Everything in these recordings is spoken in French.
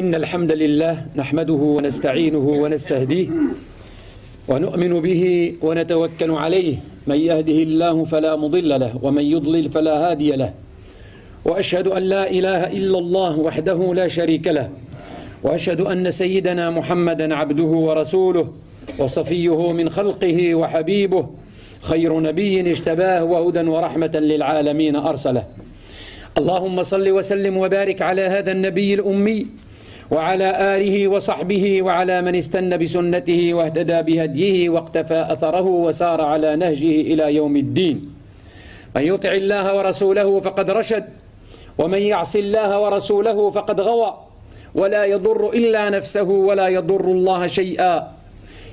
إن الحمد لله نحمده ونستعينه ونستهديه ونؤمن به ونتوكل عليه. من يهده الله فلا مضل له ومن يضلل فلا هادي له، وأشهد أن لا إله إلا الله وحده لا شريك له، وأشهد أن سيدنا محمدا عبده ورسوله وصفيه من خلقه وحبيبه، خير نبي اجتباه وهدى ورحمة للعالمين أرسله. اللهم صل وسلم وبارك على هذا النبي الأمي وعلى آله وصحبه وعلى من استنى بسنته واهتدى بهديه واقتفى أثره وسار على نهجه إلى يوم الدين. من يطع الله ورسوله فقد رشد، ومن يعص الله ورسوله فقد غوى، ولا يضر إلا نفسه ولا يضر الله شيئا.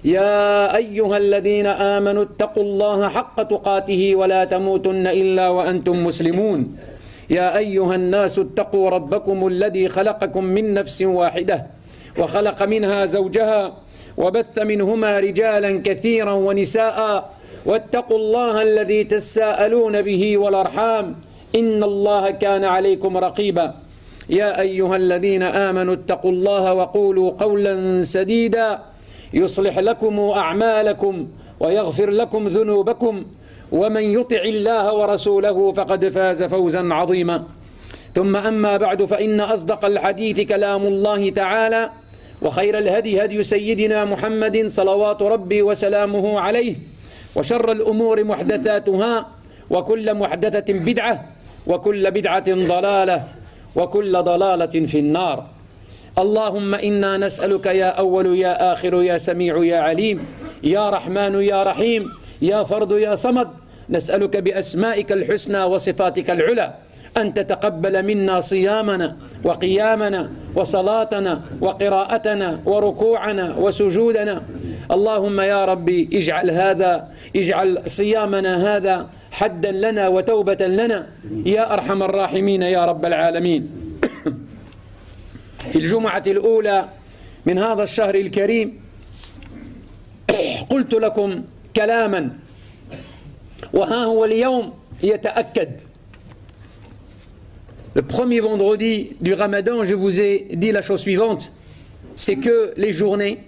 يا أيها الذين آمنوا اتقوا الله حق تقاته ولا تموتن إلا وأنتم مسلمون. يا أيها الناس اتقوا ربكم الذي خلقكم من نفس واحدة وخلق منها زوجها وبث منهما رجالا كثيرا ونساء، واتقوا الله الذي تساءلون به والأرحام إن الله كان عليكم رقيبا. يا أيها الذين آمنوا اتقوا الله وقولوا قولا سديدا يصلح لكم أعمالكم ويغفر لكم ذنوبكم، ومن يطع الله ورسوله فقد فاز فوزا عظيما. ثم أما بعد، فإن أصدق الحديث كلام الله تعالى، وخير الهدي هدي سيدنا محمد صلوات ربي وسلامه عليه، وشر الأمور محدثاتها، وكل محدثة بدعة، وكل بدعة ضلالة، وكل ضلالة في النار. اللهم إنا نسألك يا أول يا آخر يا سميع يا عليم يا رحمن يا رحيم يا فرد يا صمد، نسألك بأسمائك الحسنى وصفاتك العلى أن تتقبل منا صيامنا وقيامنا وصلاتنا وقراءتنا وركوعنا وسجودنا. اللهم يا ربي اجعل صيامنا هذا حدا لنا وتوبة لنا يا أرحم الراحمين يا رب العالمين. في الجمعة الأولى من هذا الشهر الكريم قلت لكم كلاما، وها هو اليوم يتأكد. Le premier vendredi du Ramadan, je vous ai dit la chose suivante, c'est que les journées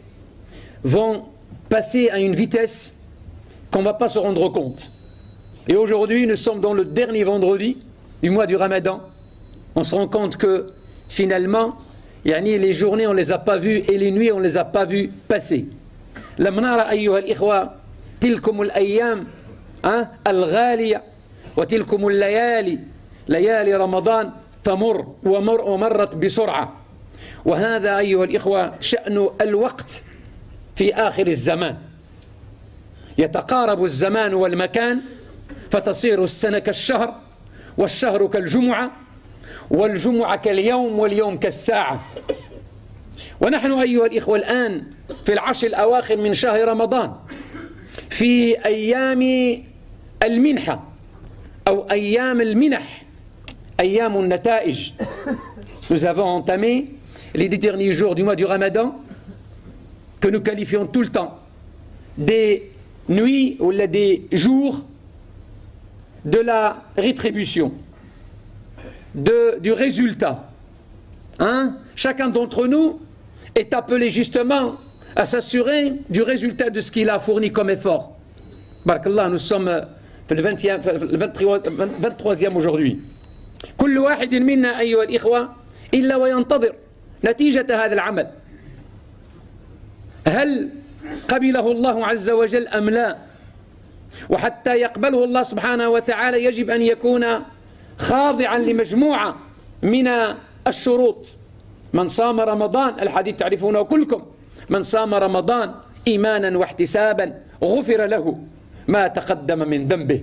vont passer à une vitesse qu'on ne va pas se rendre compte. Et aujourd'hui, nous sommes dans le dernier vendredi du mois du Ramadan. On se rend compte que finalement, les journées on ne les a pas vues et les nuits on ne les a pas vues passer. لم نرى أيها الإخوة تلكم الأيام الغالية وتلكم الليالي، ليالي رمضان تمر ومرت بسرعة. وهذا أيها الإخوة شأن الوقت في آخر الزمان. يتقارب الزمان والمكان فتصير السنة كالشهر، والشهر كالجمعة، والجمعة كاليوم، واليوم كالساعة. ونحن أيها الإخوة الآن في العشر الأواخر من شهر رمضان، في أيام المنحة أو أيام المنح، أيام النتائج. Nous avons entamé les derniers jours du mois du Ramadan que nous qualifions tout le temps des nuits ou des jours de la rétribution, du résultat. Chacun d'entre nous est appelé justement à s'assurer du résultat de ce qu'il a fourni comme effort. Barakallah, nous sommes le 23e aujourd'hui. كل واحد منا أيها الإخوة إلا وينتظر نتيجة هذا العمل. هل قبله الله عز وجل أم لا؟ وحتى يقبله الله سبحانه وتعالى يجب أن يكون خاضعا لمجموعة من الشروط. من صام رمضان، الحديث تعرفونه كلكم، من صام رمضان إيمانا واحتسابا غفر له ما تقدم من ذنبه،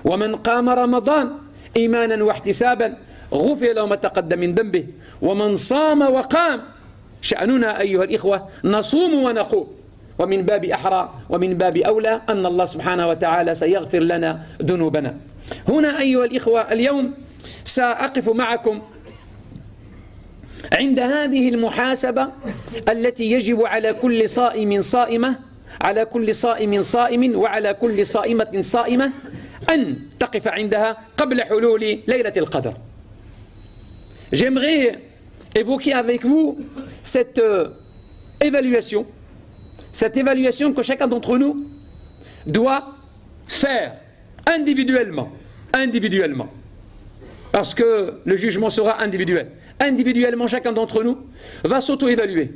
ومن قام رمضان إيمانا واحتسابا غفر له ما تقدم من ذنبه، ومن صام وقام. شأننا أيها الإخوة نصوم ونقوم، ومن باب أحرى ومن باب أولى أن الله سبحانه وتعالى سيغفر لنا ذنوبنا. هنا أيها الإخوة اليوم سأقف معكم عند هذه المحاسبة التي يجب على كل صائم صائمة، على كل صائم صائم، وعلى كل صائمة صائمة أن تقف عندها قبل حلول ليلة القدر. J'aimerais évoquer avec vous cette évaluation que chacun d'entre nous doit faire individuellement. Parce que le jugement sera individuel. Individuellement, chacun d'entre nous va s'auto-évaluer.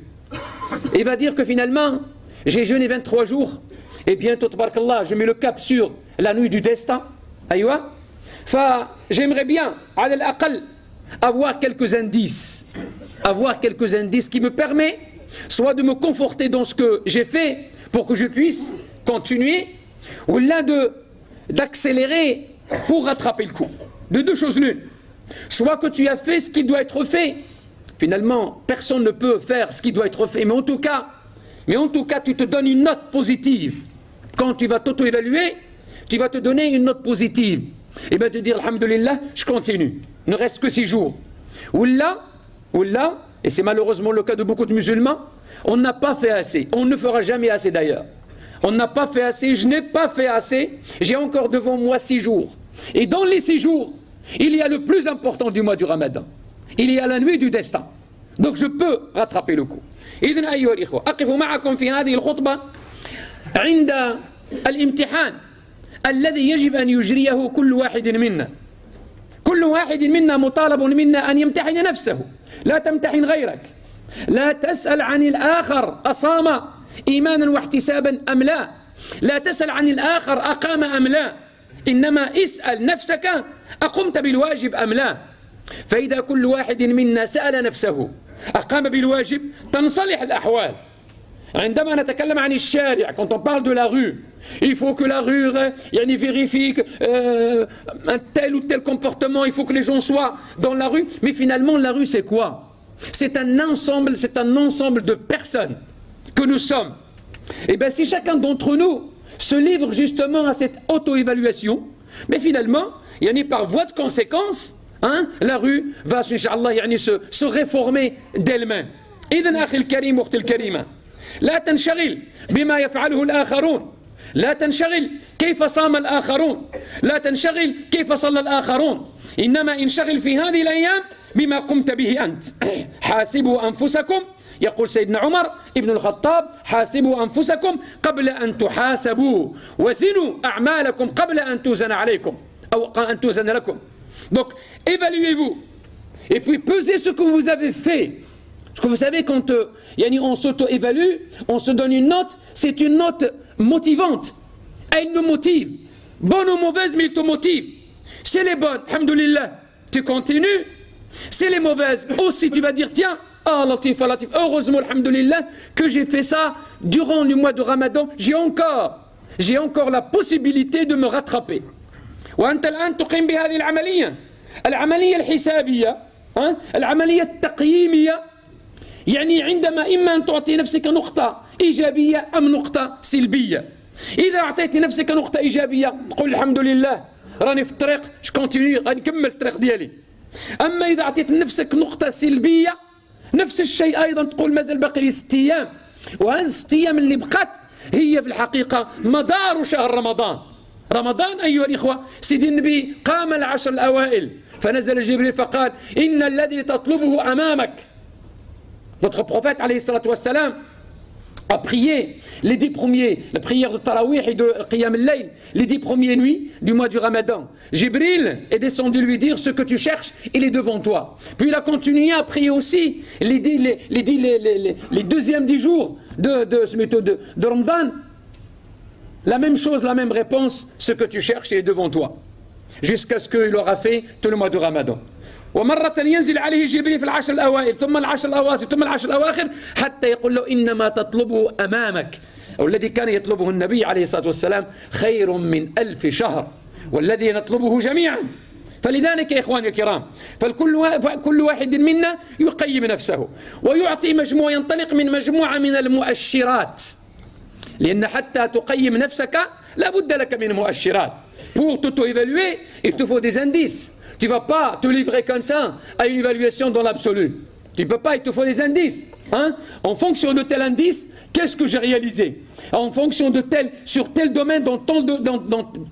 Et va dire que finalement, j'ai jeûné 23 jours, et bientôt, tabarakallah, je mets le cap sur la nuit du destin. Aïwa. J'aimerais bien, à l'aqal, avoir quelques indices qui me permettent soit de me conforter dans ce que j'ai fait pour que je puisse continuer, ou là d'accélérer pour rattraper le coup. De deux choses l'une. Soit que tu as fait ce qui doit être fait. Finalement, personne ne peut faire ce qui doit être fait. Mais en tout cas, tu te donnes une note positive. Quand tu vas t'auto-évaluer, tu vas te donner une note positive. Et bien te dire, alhamdulillah, je continue. Il ne reste que 6 jours. Ou là, et c'est malheureusement le cas de beaucoup de musulmans, on n'a pas fait assez. On ne fera jamais assez d'ailleurs. On n'a pas fait assez, je n'ai pas fait assez. J'ai encore devant moi 6 jours. Et dans les 6 jours, il y a le plus important du mois du Ramadan. Il y a la nuit du destin. Donc je peux rattraper le coup. إذن أيها الإخوة أقف معكم في هذه الخطبة عند الامتحان الذي يجب أن يجريه كل واحد منا. كل واحد منا مطالب منا أن يمتحن نفسه. لا تمتحن غيرك. لا تسأل عن الآخر أصام إيمانا واحتسابا أم لا. لا تسأل عن الآخر أقام أم لا. إنما اسأل نفسك أقمت بالواجب أم لا. فإذا كل واحد منا سأل نفسه أقام بالواجب تنصلح الأحوال. عندما نتكلم عن الشارع, quand on parle de la rue, il faut que la rue vérifie un tel ou tel comportement, il faut que les gens soient dans la rue. Mais finalement, la rue, c'est quoi? C'est un ensemble de personnes que nous sommes. Et bien, si chacun d'entre nous se livre justement à cette auto-évaluation, mais finalement, par voie de conséquence, la rue va, Inch'Allah, se réformer d'elle-même. إذن أخي الكريم وأختي الكريمة, لا تنشغل بما يفعله الآخرون, لا تنشغل كيف صام الآخرون, لا تنشغل كيف صلى الآخرون, إنما انشغل في هذه الأيام بما قمت به أنت. حاسبوا أنفسكم, يقول سيدنا عمر ابن الخطاب, حاسبوا أنفسكم قبل أن تحاسبوا, وزنوا أعمالكم قبل أن توزن عليكم أو أن توزن لكم. Donc, évaluez-vous. Et puis, pesez ce que vous avez fait. Parce que vous savez, quand on s'auto-évalue, on se donne une note, c'est une note motivante. Elle nous motive. Bonne ou mauvaise, mais il te motive. C'est les bonnes, alhamdoulilah, tu continues. C'est les mauvaises, aussi tu vas dire, tiens, ah, latif, heureusement, alhamdoulilah, que j'ai fait ça durant le mois de Ramadan. J'ai encore la possibilité de me rattraper. وأنت الآن تقيم بهذه العملية الحسابية, العملية التقييمية. عندما إما أن تعطي نفسك نقطة إيجابية أم نقطة سلبية. إذا أعطيت نفسك نقطة إيجابية قل الحمد لله راني في الطريق, جو كونتيني غادي نكمل الطريق ديالي. أما إذا أعطيت نفسك نقطة سلبية, نفس الشيء أيضا تقول مازال باقي لي 6 أيام, وهذه 6 أيام اللي بقات هي في الحقيقة مدار شهر رمضان. رمضان أيها الإخوة, سيدي النبي قام العشر الأوائل فنزل جبريل فقال إن الذي تطلبه أمامك. Notre prophète alayhi salatu wassalam a prié les 10 premiers, la prière de Tarawih et de Qiyam al-Layl, les 10 premières nuits du mois du Ramadan. Jibril est descendu lui dire ce que tu cherches, il est devant toi. Puis il a continué à prier aussi les deuxièmes 10 jours de Ramadan. La même chose, la même réponse, ce que tu cherches est devant toi. Jusqu'à ce qu'il aura fait tout le mois de Ramadan. ومرة ينزل عليه جبريل في العشر الأوائل ثم العشر الأواخر ثم العشر الأواخر حتى يقول له إنما تطلبه أمامك. والذي كان يطلبه النبي عليه الصلاة والسلام خير من 1000 شهر والذي نطلبه جميعا. فلذلك يا إخواني الكرام, فكل واحد منا يقيم نفسه ويعطي مجموعة, ينطلق من مجموعة من المؤشرات. لأن حتى تقيم نفسك لا بد لك من مؤشرات. Pour t'auto-évaluer, il te faut des indices. Tu ne vas pas te livrer comme ça à une évaluation dans l'absolu. Tu ne peux pas, il te faut des indices. En fonction de tel indice, qu'est-ce que j'ai réalisé? En fonction de sur tel domaine, dans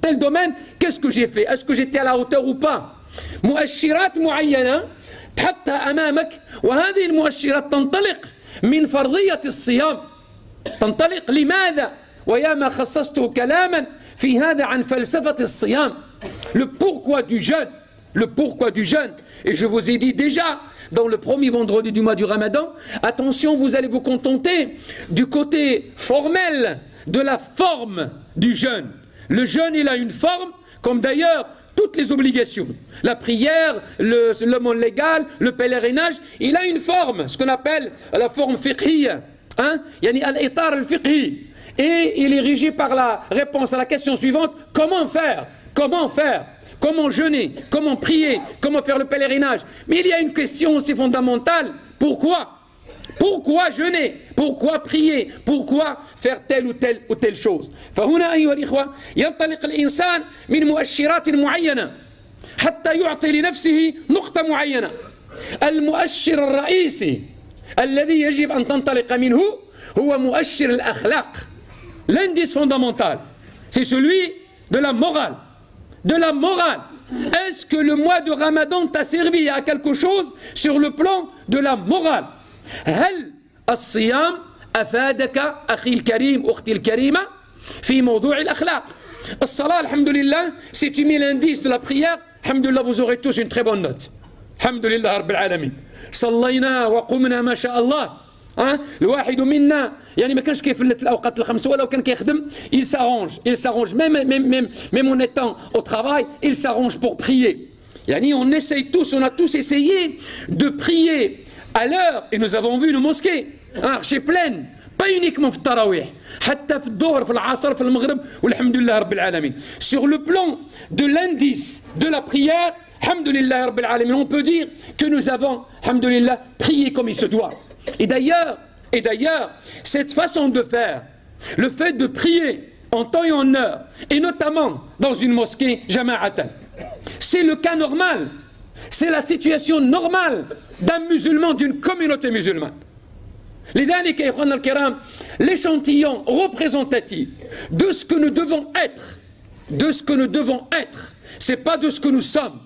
tel domaine, qu'est-ce que j'ai fait? Est-ce que j'étais à la hauteur ou pas? مؤشرات معينة تحطها أمامك، وهذه المؤشرات تنطلق من فرضية الصيام. تنطلق لماذا؟ وياما خصصت كلاما في هذا عن فلسفة الصيام. Le pourquoi du jeûne. Le pourquoi du jeûne. Et je vous ai dit déjà dans le premier vendredi du mois du Ramadan, attention, vous allez vous contenter du côté formel de la forme du jeûne. Le jeûne, il a une forme, comme d'ailleurs toutes les obligations. La prière, le monde légal, le pèlerinage, il a une forme, ce qu'on appelle la forme fiqhiyya. Hein? Yani al-itar al-fiqhi. Et il est régi par la réponse à la question suivante, comment faire? Comment faire? Comment jeûner? Comment prier? Comment faire le pèlerinage? Mais il y a une question aussi fondamentale. Pourquoi? Pourquoi jeûner? Pourquoi prier? Pourquoi faire telle ou telle chose? فهنا أيها الإخوة ينطلق الإنسان من مؤشرات معينة حتى يعطي لنفسه نقطة معينة. المؤشر الرئيسي الذي يجب أن تنطلق منه هو مؤشر الأخلاق. L'indice fondamental, c'est celui de la morale. De la morale. Est-ce que le mois de Ramadan t'a servi à quelque chose sur le plan de la morale? هل الصيام أفادك أخي الكريم أختي الكريمة في موضوع الأخلاق؟ الصلاة الحمد لله, si tu mets l'indice de la prière, الحمد لله, vous aurez tous une très bonne note. الحمد لله رب العالمين. صلينا وقمنا ما شاء الله. الواحد منا يعني ما كانش كيفلت الاوقات الخمسه ولو كان كيخدم il s'arrange même en étant au travail, il s'arrange pour prier. يعني on essaye tous, on a tous essayé de prier à l'heure, et nous avons vu nos mosquées archi pleines, pas uniquement في التراويح, حتى في الظهر في العصر في المغرب, والحمد لله رب العالمين. Sur le plan de l'indice de la prière, alhamdulillah rabbil alamin, on peut dire que nous avons alhamdulillah prié comme il se doit. Et d'ailleurs, cette façon de faire, le fait de prier en temps et en heure, et notamment dans une mosquée jama'atan, c'est le cas normal, c'est la situation normale d'un musulman, d'une communauté musulmane. لذلك يا إخواننا الكرام, l'échantillon représentatif de ce que nous devons être, c'est pas de ce que nous sommes.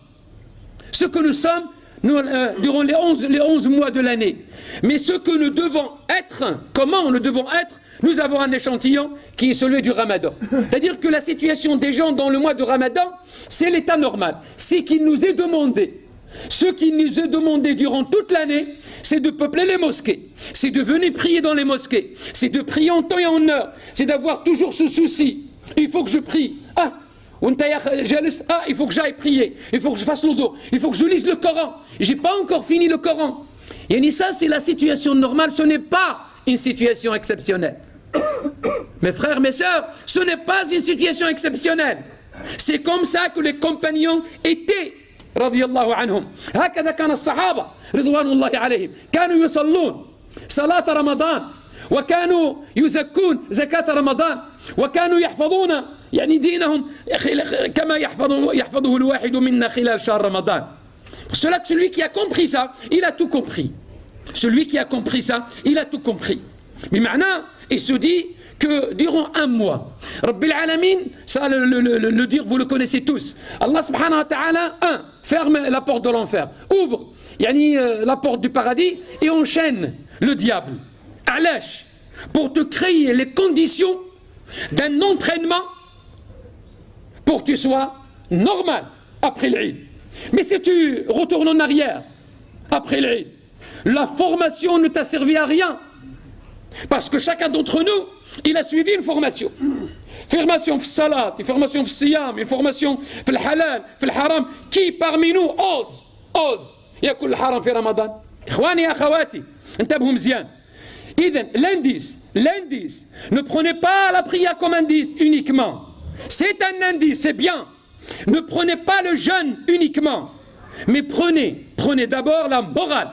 Ce que nous sommes, nous, durant les 11 mois de l'année. Mais ce que nous devons être, comment nous devons être, nous avons un échantillon qui est celui du Ramadan. C'est-à-dire que la situation des gens dans le mois de Ramadan, c'est l'état normal. C'est qu'il nous est demandé. Ce qui nous est demandé durant toute l'année, c'est de peupler les mosquées. C'est de venir prier dans les mosquées. C'est de prier en temps et en heure. C'est d'avoir toujours ce souci. Il faut que je prie. Il faut que j'aille prier, il faut que je fasse le dos, il faut que je lise le Coran. J'ai pas encore fini le Coran. Et ça, c'est la situation normale, ce n'est pas une situation exceptionnelle. Mes frères, mes sœurs, ce n'est pas une situation exceptionnelle. C'est comme ça que les compagnons étaient. رضي الله عنهم. هكذا كان الصحابة رضوان الله عليهم. كانوا يصلون صلاة رمضان, وكانوا يزكون زكاة رمضان, وكانوا يحفظون يعني دينهم كما يحفظه الواحد منا خلال شهر رمضان. Pour cela que celui qui a compris ça, il a tout compris. Celui qui a compris ça, il a tout compris. Mais maintenant, il se dit que durant un mois, Rabbil Alamin, ça le dire, vous le connaissez tous. Allah subhanahu wa ta'ala, ferme la porte de l'enfer, ouvre la porte du paradis et enchaîne le diable. Alash, pour te créer les conditions d'un entraînement pour que tu sois normal après l'Eid. Mais si tu retournes en arrière après l'Eid, la formation ne t'a servi à rien. Parce que chacun d'entre nous, il a suivi une formation. Formation في الصلاة, une formation في الصيام, une formation في الحلال, في الحرام. Qui parmi nous ose يأكل الحرام في رمضان؟ إخواني أخواتي, انتبهوا مزيان. إذن l'indice, ne prenez pas la prière comme indice uniquement. C'est un indice, c'est bien. Ne prenez pas le jeûne uniquement, mais prenez d'abord la morale.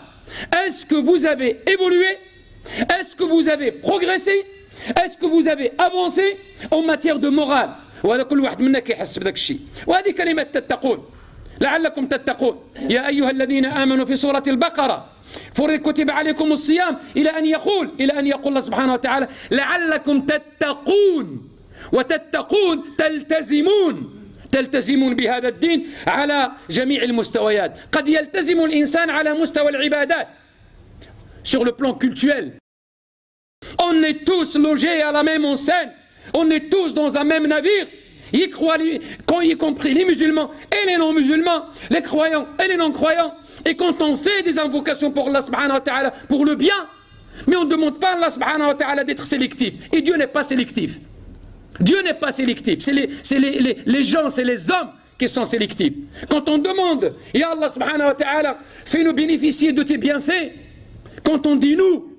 Est-ce que vous avez évolué? Est-ce que vous avez progressé? Est-ce que vous avez avancé en matière de morale? وهذا كل واحد منا كيحس بداك الشيء. وهذه كلمة تتقون لعلكم تتقون. يا أيها الذين آمنوا في سورة البقرة كتب عليكم الصيام إلى أن يقول الله سبحانه وتعالى لعلكم تتقون. وتتقون تلتزمون بهذا الدين على جميع المستويات. قد يلتزم الإنسان على مستوى العبادات. Sur le plan cultuel, on est tous logés à la même enseigne, on est tous dans un même navire, y compris les musulmans et les non-musulmans, les croyants et les non-croyants. Et quand on fait des invocations pour Allah subhanahu wa ta'ala, pour le bien, mais on ne demande pas à Allah subhanahu wa ta'ala d'être sélectif. Et Dieu n'est pas sélectif. Dieu n'est pas sélectif. C'est les gens, c'est les hommes qui sont sélectifs. Quand on demande, ya Allah subhanahu wa ta'ala, fais-nous bénéficier de tes bienfaits. Quand on dit nous,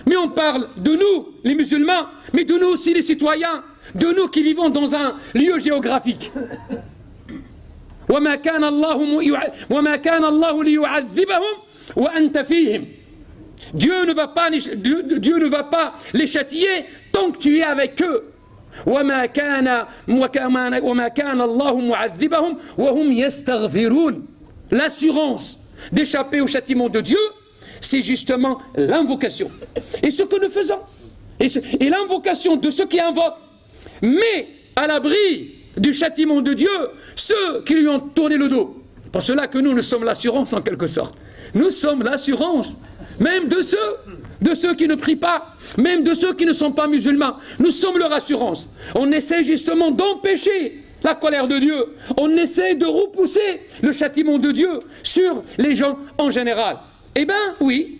mais on parle de nous, les musulmans, mais de nous aussi les citoyens, de nous qui vivons dans un lieu géographique. وما كان الله ليعذبهم وأنت فيهم. Dieu ne va pas les châtier tant que tu es avec eux. وما كان الله معذبهم وهم يستغفرون. L'assurance d'échapper au châtiment de Dieu, c'est justement l'invocation. Et ce que nous faisons, et l'invocation de ceux qui invoquent, met à l'abri du châtiment de Dieu ceux qui lui ont tourné le dos. Pour cela que nous sommes l'assurance en quelque sorte. Nous sommes l'assurance, même de ceux qui ne prient pas, même de ceux qui ne sont pas musulmans. Nous sommes leur assurance. On essaie justement d'empêcher la colère de Dieu. On essaie de repousser le châtiment de Dieu sur les gens en général. Eh bien, oui,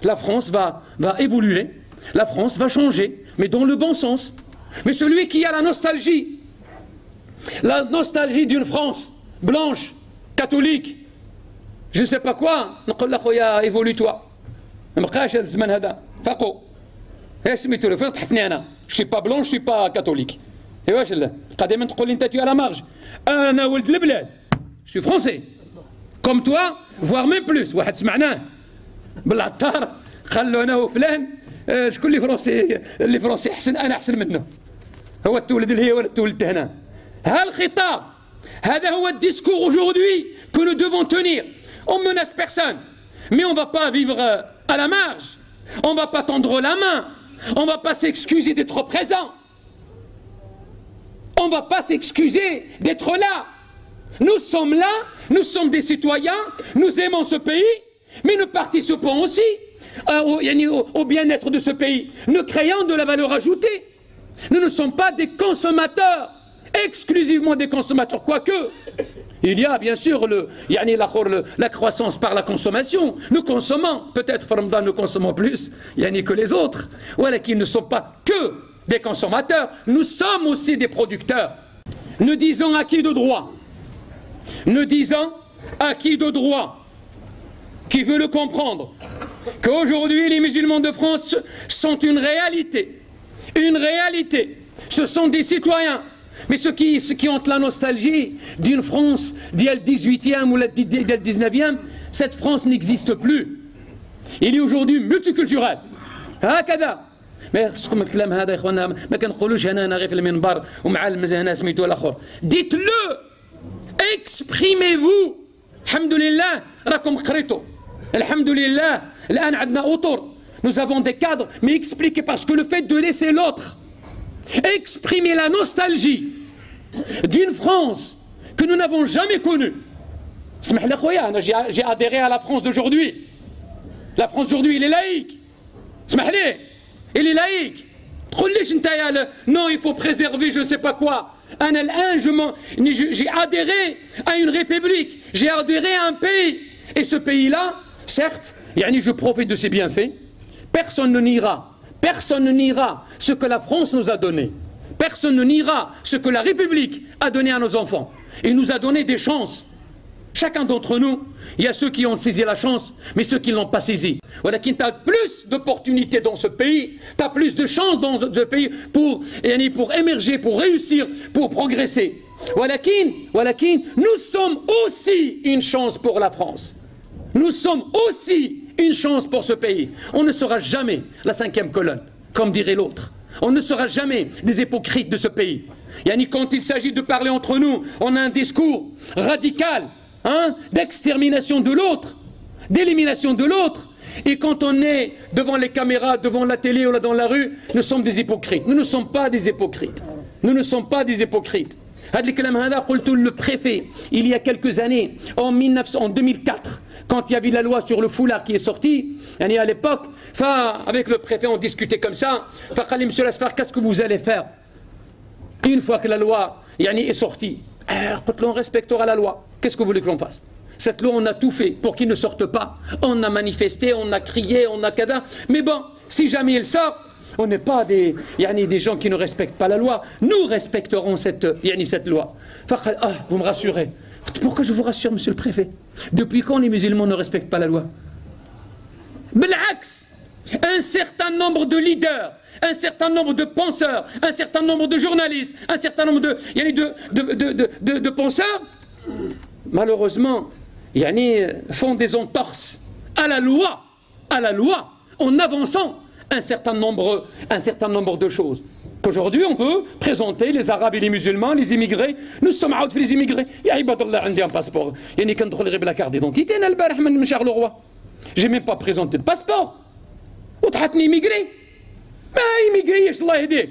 la France va évoluer, la France va changer, mais dans le bon sens. Mais celui qui a la nostalgie d'une France blanche, catholique, je ne sais pas quoi, évolue-toi. Je ne suis pas blanc, je ne suis pas catholique. Tu es à la marge. Je suis français. Comme toi, voire même plus. واحد سمعناه بالعطار خلوا انا وفلان شكون اللي فرنسي احسن انا احسن منه هو تولد لهي ولا تولدت هنا. ها الخطاب هذا هو الديسكور aujourd'hui que nous devons tenir. On menace personne, mais on ne va pas vivre à la marge, on ne va pas tendre la main, on ne va pas s'excuser d'être présent, on ne va pas s'excuser d'être là. Nous sommes là, nous sommes des citoyens, nous aimons ce pays, mais nous participons aussi au bien-être de ce pays, nous créons de la valeur ajoutée. Nous ne sommes pas des consommateurs, exclusivement des consommateurs, quoique il y a bien sûr la croissance par la consommation. Nous consommons, peut-être Ramadan nous consommons plus que les autres, voilà qu'ils ne sont pas que des consommateurs, nous sommes aussi des producteurs. Nous disons à qui de droit? Nous disons à qui de droit, qui veut le comprendre, qu'aujourd'hui les musulmans de France sont une réalité. Une réalité. Ce sont des citoyens. Mais ceux qui ont la nostalgie d'une France du 18e ou du 19e, cette France n'existe plus. Il est aujourd'hui multiculturel. هكذا. ما يخصكم الكلام هذا يا اخوانا ما كنقولوش هنا غير في المنبر ومع هنا سميتو الاخر. Dites-le. Exprimez-vous. Alhamdulillah, راكم قريتوا. Alhamdulillah, الآن عندنا أطر. Nous avons des cadres, mais expliquez parce que le fait de laisser l'autre exprimer la nostalgie d'une France que nous n'avons jamais connue. J'ai adhéré à la France d'aujourd'hui. La France d'aujourd'hui, elle est laïque. Elle est laïque. Non, il faut préserver je ne sais pas quoi. J'ai adhéré à une république, j'ai adhéré à un pays. Et ce pays-là, certes, je profite de ses bienfaits. Personne ne niera ce que la France nous a donné. Personne ne niera ce que la République a donné à nos enfants. Il nous a donné des chances. Chacun d'entre nous, il y a ceux qui ont saisi la chance, mais ceux qui ne l'ont pas saisi. Voilà, tu as plus d'opportunités dans ce pays, tu as plus de chances dans ce pays pour émerger, pour réussir, pour progresser. Voilà, nous sommes aussi une chance pour la France. Nous sommes aussi une chance pour ce pays. On ne sera jamais la cinquième colonne, comme dirait l'autre. On ne sera jamais des hypocrites de ce pays. Quand il s'agit de parler entre nous, on a un discours radical, d'extermination de l'autre, d'élimination de l'autre. Et quand on est devant les caméras, devant la télé ou là dans la rue, nous sommes des hypocrites. Nous ne sommes pas des hypocrites. Nous ne sommes pas des hypocrites. Le préfet, il y a quelques années, en 2004, quand il y avait la loi sur le foulard qui est sortie, à l'époque, avec le préfet, on discutait comme ça. Monsieur Lasfar, qu'est-ce que vous allez faire une fois que la loi est sortie? On respectera la loi. Qu'est-ce que vous voulez que l'on fasse? Cette loi, on a tout fait pour qu'il ne sorte pas. On a manifesté, on a crié, on a cada. Mais bon, si jamais il sort, on n'est pas des gens qui ne respectent pas la loi. Nous respecterons cette loi. Vous me rassurez. Pourquoi je vous rassure, monsieur le préfet? Depuis quand les musulmans ne respectent pas la loi? Blax, un certain nombre de leaders, un certain nombre de penseurs, un certain nombre de journalistes, un certain nombre de penseurs, malheureusement, font des entorses à la loi, en avançant un certain nombre de choses. Qu'aujourd'hui, on veut présenter les Arabes et les musulmans, les immigrés. Nous sommes out les immigrés. Ya ibadallah, j'ai un passeport. Il y a la carte d'identité. J'ai même pas présenté de passeport. Ou t'as immigré. ما immigré, الله يهديك.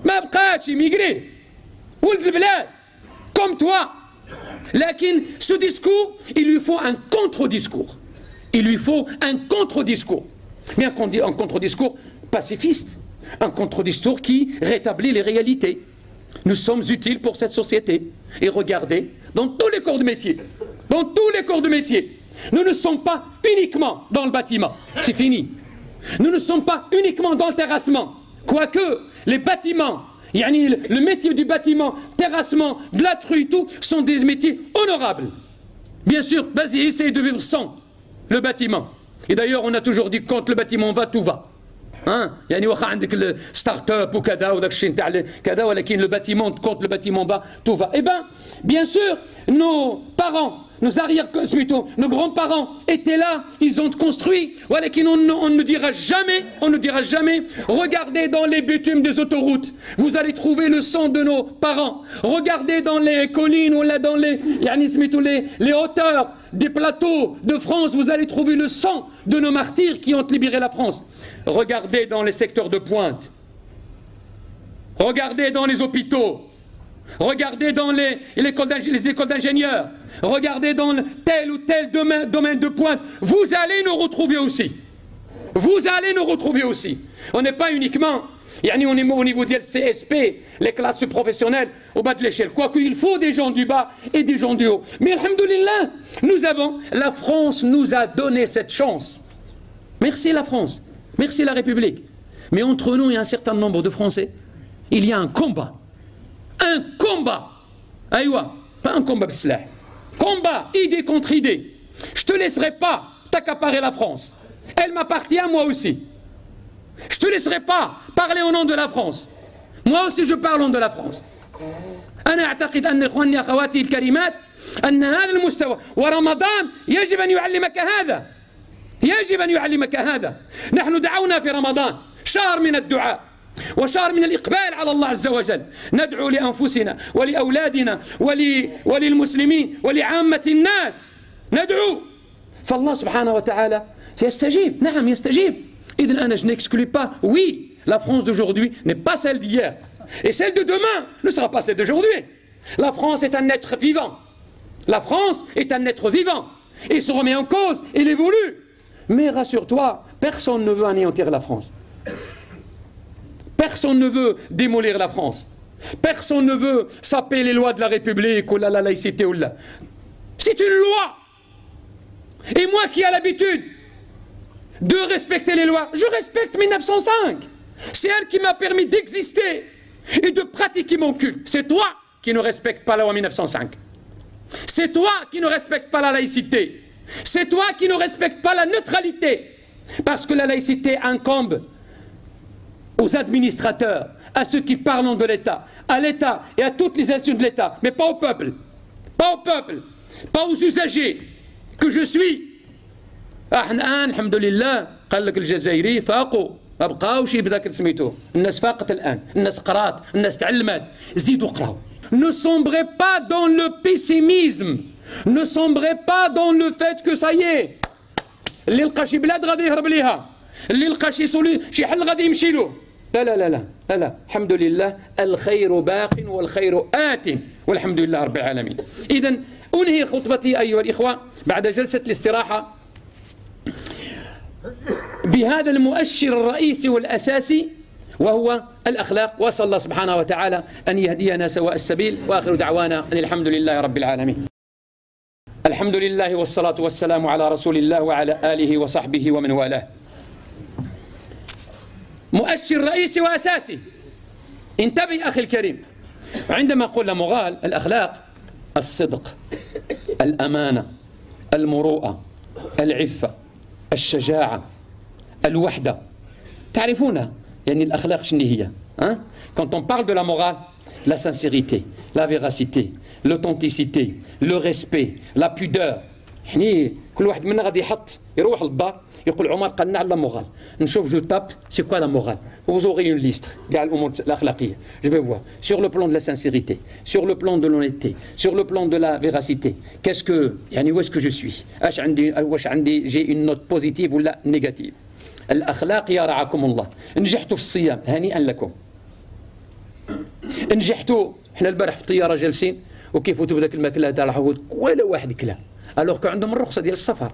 ما بقاش immigré. ولد البلاد. Comme toi. لكن ce discours, il lui faut un contre-discours. Il lui faut un contre-discours. Mais un contre-discours pacifiste. Un contre-discours qui rétablit les réalités. Nous sommes utiles pour cette société. Et regardez, dans tous les corps de métier, nous ne sommes pas uniquement dans le bâtiment. C'est fini. Nous ne sommes pas uniquement dans le terrassement. Quoique, les bâtiments, le métier du bâtiment, terrassement, de la truie, tout, sont des métiers honorables. Bien sûr, vas-y, essayez de vivre sans le bâtiment. Et d'ailleurs, on a toujours dit, quand le bâtiment va, tout va. واخا عندك الستارت اب وكذا وداك الشيء نتاع كذا ولكن le bâtiment quand le bâtiment va tout va. Eh bien, bien sûr, nos parents, nos nos grands-parents étaient là, ils ont construit. ولكن on ne dira jamais, regardez dans les bitumes des autoroutes, vous allez trouver le sang de nos parents. Regardez dans les collines ou là dans les hauteurs des plateaux de France, vous allez trouver le sang de nos martyrs qui ont libéré la France. Regardez dans les secteurs de pointe. Regardez dans les hôpitaux. Regardez dans les écoles d'ingénieurs. Regardez dans tel ou tel domaine de pointe. Vous allez nous retrouver aussi. On n'est pas uniquement au niveau du CSP, les classes professionnelles au bas de l'échelle. Quoique il faut des gens du bas et des gens du haut. Mais alhamdoulilah, la France nous a donné cette chance. Merci la France. Merci la République. Mais entre nous et un certain nombre de Français, il y a un combat. Un combat. Aïwa, pas un combat b'slah. Combat, idée contre idée. Je ne te laisserai pas t'accaparer la France. Elle m'appartient à moi aussi. Je ne te laisserai pas parler au nom de la France. Moi aussi je parle au nom de la France. أنا أعتقد أن إخواني أخواتي الكريمات أن هذا المستوى ورمضان يجب أن يعلمك هذا. يجب أن يعلمك هذا. نحن دعونا في رمضان شهر من الدعاء وشهر من الإقبال على الله عز وجل. ندعو لأنفسنا ولأولادنا وللمسلمين ولعامة الناس. ندعو فالله سبحانه وتعالى يستجيب. نعم يستجيب. إذن أنا je n'exclus pas. Oui, la France d'aujourd'hui n'est pas celle d'hier. Et celle de demain ne sera pas celle d'aujourd'hui. La France est un être vivant. La France est un être vivant. Il se remet en cause, il évolue. Mais rassure-toi, personne ne veut anéantir la France. Personne ne veut démolir la France. Personne ne veut saper les lois de la République ou la laïcité ou la. C'est une loi. Et moi qui ai l'habitude de respecter les lois, je respecte 1905. C'est elle qui m'a permis d'exister et de pratiquer mon culte. C'est toi qui ne respectes pas la loi 1905. C'est toi qui ne respectes pas la laïcité. C'est toi qui ne respectes pas la neutralité. Parce que la laïcité incombe aux administrateurs, à ceux qui parlent de l'État, à l'État et à toutes les institutions de l'État, mais pas au peuple. Pas au peuple. Pas aux usagers que je suis. الآن الحمد لله قال لك الجزائري فاقوا ما بقاوش في ذاك سميتو الناس فاقت الآن الناس قرات الناس تعلمت زيدوا قراو. Ne sombrez pas dans le pessimisme. Ne sombrez pas dans le fait que ça y est اللي لقى شي بلاد غادي يهرب ليها اللي لقى شي حل غادي يمشي له لا لا لا لا لا لا الحمد لله الخير باق والخير آت والحمد لله رب العالمين. إذا أنهي خطبتي أيها الإخوة بعد جلسة الاستراحة بهذا المؤشر الرئيسي والأساسي وهو الأخلاق، وأسأل الله سبحانه وتعالى أن يهدينا سواء السبيل، وآخر دعوانا أن الحمد لله رب العالمين. الحمد لله والصلاة والسلام على رسول الله وعلى آله وصحبه ومن والاه. مؤشر رئيسي وأساسي، انتبه أخي الكريم، عندما قلنا مغال الأخلاق الصدق، الأمانة، المروءة، العفة، الشجاعة، الوحدة، تعرفونها يعني الأخلاق شنو هي؟ Quand on parle de la morale, la sincérité, la véracité, l'authenticité, le respect, la pudeur. يعني كل واحد منا غادي يحط يروح للدار يقول عمر قالنا على لا مورال. نشوف جو تاب سي كوا لا مورال. Vous aurez une liste كاع الأمور الأخلاقية. Je vais voir sur le plan de la sincérité, sur le plan de l'honnêteté, sur le plan de la véracité. Qu'est-ce que يعني où est-ce que je suis؟ واش عندي j'ai une note positive ولا négative؟ الأخلاق يا رعاكم الله. نجحتوا في الصيام هنيئا لكم. نجحتوا حنا البارح في الطيارة جالسين وكيفوتوا بذاك الماكلة تاع الحوت ولا واحد كلا. الوغ كان عندهم الرخصة ديال السفر.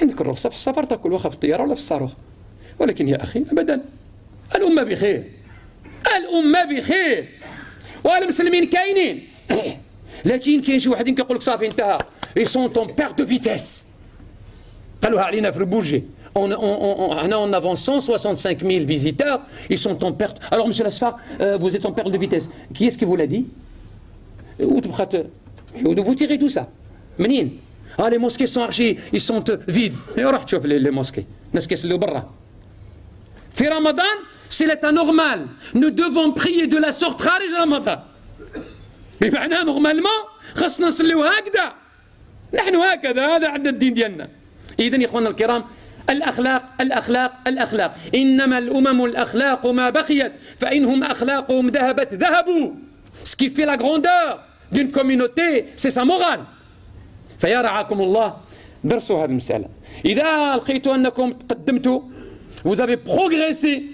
عندك الرخصة في السفر تاكل واخا في الطيارة ولا في الصاروخ. ولكن يا أخي أبدا الأمة بخير. الأمة بخير. والمسلمين كاينين. لكن كاين شي واحد كيقول لك صافي انتهى. Ils sont en perte de vitesse. قالوها علينا في البوجي. On avance 165 000 visiteurs, ils sont en perte. Alors, monsieur Lasfar, vous êtes en perte de vitesse. Qui est-ce qui vous l'a dit? Vous tirez tout ça. Menine. Ah, les mosquées sont archis, ils sont vides. Et on va voir les mosquées. Fi Ramadan, c'est l'état normal. Nous devons prier de la sorte kharij Ramadan. Mais normalement, خصنا نصليو هكذا. نحن هكذا، هذا عندنا الدين ديالنا. إذن يا إخواننا الكرام، الأخلاق الأخلاق الأخلاق. إنما الأمم الأخلاق ما بقيت، فإنهم أخلاقهم ذهبت ذهبوا. Ce qui fait la grandeur d'une communauté, c'est sa morale. فيا رعاكم الله درسوا هذه المسألة. إذا لقيتوا أنكم تقدمتوا، vous avez progressé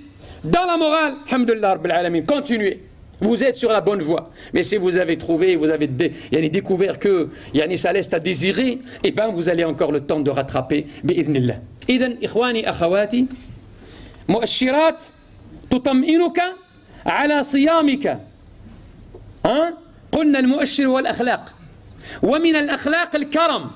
dans la morale, alhamdulillah rabbil alamin, continuez. Vous êtes sur la bonne voie. Mais si vous avez trouvé, vous avez découvert que ça laisse à désirer, eh bien vous allez encore le temps de rattraper بإذن الله. إذن إخواني أخواتي، مؤشرات تطمئنك على صيامك. قلنا المؤشر والأخلاق، ومن الأخلاق الكرم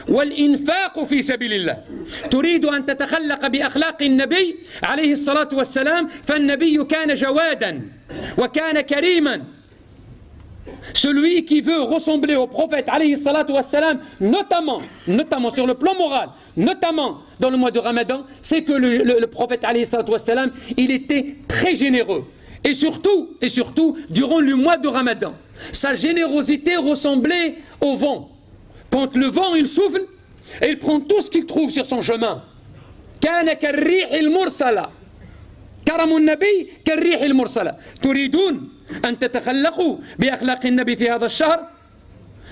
والإنفاق في سبيل الله. تريد أن تتخلق بأخلاق النبي عليه الصلاة والسلام، فالنبي كان جوادا وكان كريما. Celui qui veut ressembler au prophète alayhi salatu wassalam, notamment sur le plan moral, notamment dans le mois de Ramadan, c'est que le prophète alayhi salatu wassalam, il était très généreux. Et surtout, durant le mois de Ramadan, sa générosité ressemblait au vent. Quand le vent il souffle, et il prend tout ce qu'il trouve sur son chemin. كان كالريح المرسلة. كرم النبي كالريح المرسلة. تريدون أن تتخلقوا بأخلاق النبي في هذا الشهر؟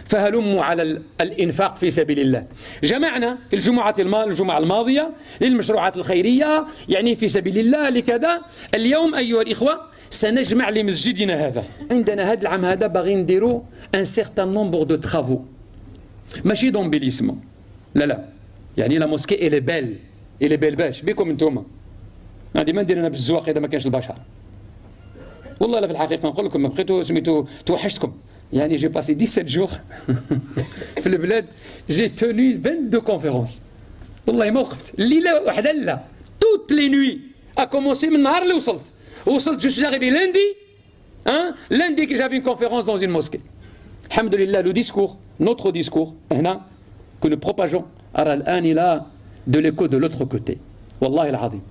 فهلموا على الإنفاق في سبيل الله. جمعنا الجمعة الماضية للمشروعات الخيرية في سبيل الله لكذا. اليوم أيها الإخوة سنجمع لمسجدنا هذا. عندنا هذا العام هذا باغي نديروا un certain nombre de travaux. ماشي دومبيليسمون، لا لا mosquée elle est belle باش بكم انتوما. ديما ندير انا بالزواق اذا ما كانش البشر. والله لا في الحقيقه نقول لكم، بقيتوا سميتو توحشتكم. j'ai passé 17 jours في البلاد، j'ai tenu 22 conférences. والله ما وقفت الليله وحده لا، toutes les nuits à commencer من النهار اللي وصلت je suis arrivé lundi que j'avais une conférence dans une mosquée. Alhamdulillah, notre discours que nous propageons là de l'écho de l'autre côté. Wallah al-Azim.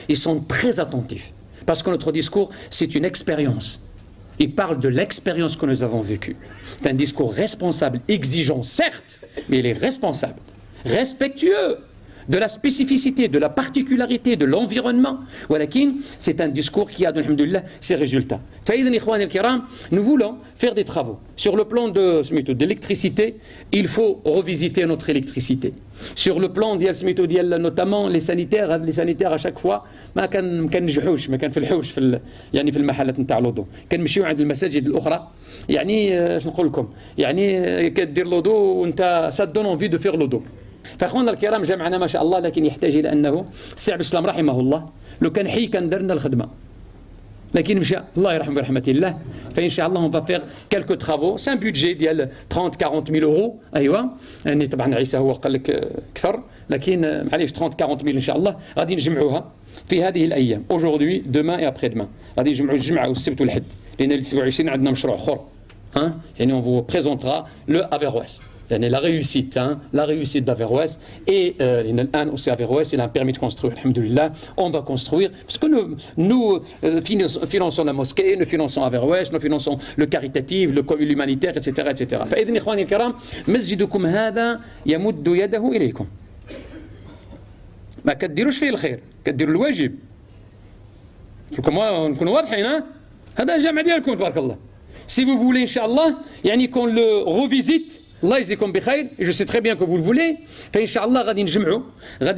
Ils sont très attentifs parce que notre discours c'est une expérience. Il parle de l'expérience que nous avons vécue. C'est un discours responsable, exigeant certes, mais il est responsable, respectueux de la spécificité, de la particularité, de l'environnement. ولكن c'est un discours qui a, alhamdoulilah, ses résultats. فإذن إخواني الكرام, nous voulons faire des travaux. Sur le plan de l'électricité, il faut revisiter notre électricité. Sur le plan ديال notamment les sanitaires à chaque fois ما كنجحوش ما كنفلحوش في يعني في المحلات نتاع الوضوء. كنمشيو عند المساجد الأخرى يعني شنو نقول لكم يعني كدير الوضوء وانت ça donne envie de faire الوضوء. فاخواننا الكرام جمعنا ما شاء الله, لكن يحتاج الى انه السي عبد السلام رحمه الله لو كان حي كان درنا الخدمه, لكن مشى الله يرحمه برحمه الله. فان شاء الله on va faire quelques travaux. c'est un budget ديال 30-40 000 euros. ايوا يعني طبعا عيسى هو قال لك اكثر, لكن معليش 30-40 000 ان شاء الله غادي نجمعوها في هذه الايام, aujourd'hui demain et après demain. غادي نجمعوا الجمعه والسبت والحد, لان ال 27 عندنا مشروع اخر يعني on vous présentera le Averroès. La réussite d'Averroès. Et l'An aussi Averroès, il a un permis de construire. Alhamdulillah, on va construire. Parce que nous finançons la mosquée, nous finançons Averroès, nous finançons le caritatif, l'humanitaire, etc. etc. فإذن إخواني الكرام, مسجدكم هذا يمد يده إليكم. ما كديروش فيه الخير, كديروا الواجب. نكونوا واضحين. هذا الجامع ديالكم تبارك الله. Si vous voulez, Inch'Allah, يعني qu'on le revisite, الله يجزيكم بخير, je sais très bien que vous le voulez, فإن شاء الله غادي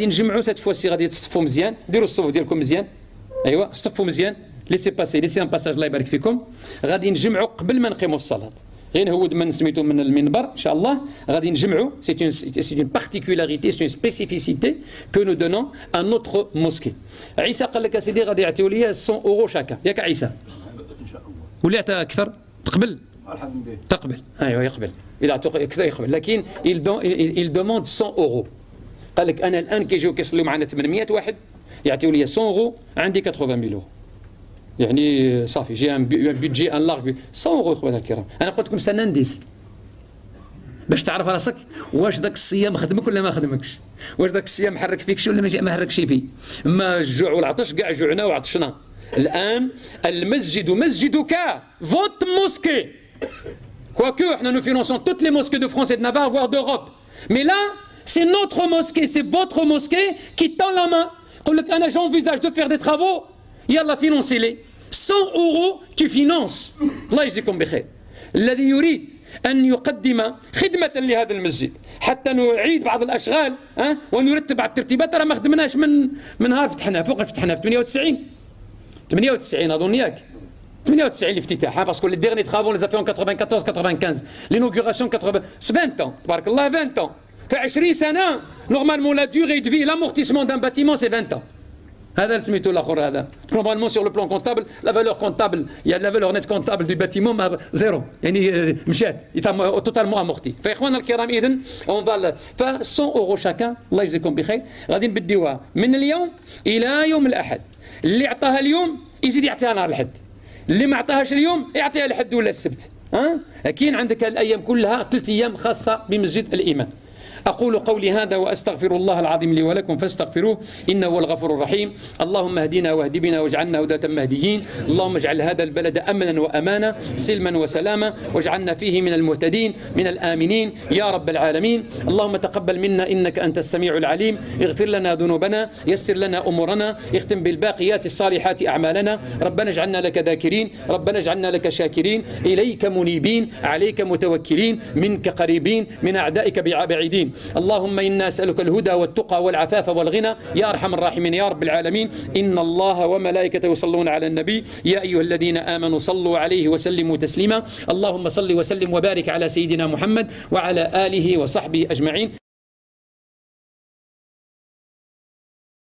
نجمعوا cette fois-ci, غادي تصفوا مزيان, ديروا الصفوف ديالكم مزيان, أيوا صفوا مزيان, laissez un passage, الله يبارك فيكم. غادي نجمعوا قبل ما نقيموا الصلاة, غير نهود من سميتو من المنبر إن شاء الله, غادي نجمعوا. c'est une particularité, c'est une spécificité que nous donnons à notre mosquée. عيسى قال لك سيدي غادي يعطيو لي 100 euros chacun, ياك عيسى؟ إن شاء الله. ولا عطى أكثر؟ تقبل؟ تقبل. ايوه يقبل, الى كذا يقبل, لكن il demande 100 euros. قال لك انا الان كيجيو كيصليو معنا 800 واحد, يعطيو لي 100 euros, عندي 80 000 euros. يعني صافي جي ان بيدجي ان لارج 100 euros. اخواننا الكرام, انا قلت لكم سنندس باش تعرف راسك واش داك الصيام خدمك ولا ما خدمكش, واش داك الصيام محرك فيكش ولا ما حركش فيه. اما الجوع والعطش كاع جوعنا وعطشنا. الان المسجد مسجدك, votre mosquée. Quoique, nous finançons toutes les mosquées de France et de Navarre, voire d'Europe. Mais là, c'est notre mosquée, c'est votre mosquée qui tend la main. J'envisage de faire des travaux, yallah, financez-les. 100 euros, tu finances. Allah يجزيكم بخير. الذي يريد أن يقدم خدمة لهذا المسجد حتى نعيد بعض الأشغال ونرتب على الترتيبات. راه ما خدمناش من نهار فتحناه. فوق فتحناه في 98 أظن ياك. 98 الافتتاح, parce que les derniers travaux on les a fait en 94-95, l'inauguration 20 ans, تبارك الله 20 ans. في 20 سنة normalement la durée de vie, l'amortissement d'un bâtiment c'est 20 ans. هذا سميتو الاخر هذا. Normalement sur le plan comptable, la valeur comptable, il y a la valeur nette comptable du bâtiment zéro, يعني مشات totalement amorti. فإخواننا الكرام إذن on va ف 100 euros chacun, الله يجزيكم بخير, غادي نبديوها من اليوم إلى يوم الأحد. اللي عطاها اليوم يزيد يعطيها نهار الأحد, اللي ما عطاهاش اليوم يعطيها الحد ولا السبت. لكن عندك الايام كلها 3 ايام خاصه بمسجد الايمان. أقول قولي هذا وأستغفر الله العظيم لي ولكم فاستغفروه إنه هو الغفور الرحيم. اللهم اهدنا واهد بنا واجعلنا هداة مهديين. اللهم اجعل هذا البلد أمنا وأمانا سلما وسلاما واجعلنا فيه من المهتدين من الآمنين يا رب العالمين. اللهم تقبل منا إنك أنت السميع العليم. اغفر لنا ذنوبنا يسر لنا أمورنا اختم بالباقيات الصالحات أعمالنا. ربنا اجعلنا لك ذاكرين ربنا اجعلنا لك شاكرين إليك منيبين عليك متوكلين منك قريبين من أعدائك بعيدين. اللهم إنا نسألك الهدى والتقى والعفاف والغنى يا أرحم الراحمين يا رب العالمين. إن الله وملائكته يصلون على النبي يا أيها الذين آمنوا صلوا عليه وسلموا تسليما. اللهم صل وسلم وبارك على سيدنا محمد وعلى آله وصحبه أجمعين.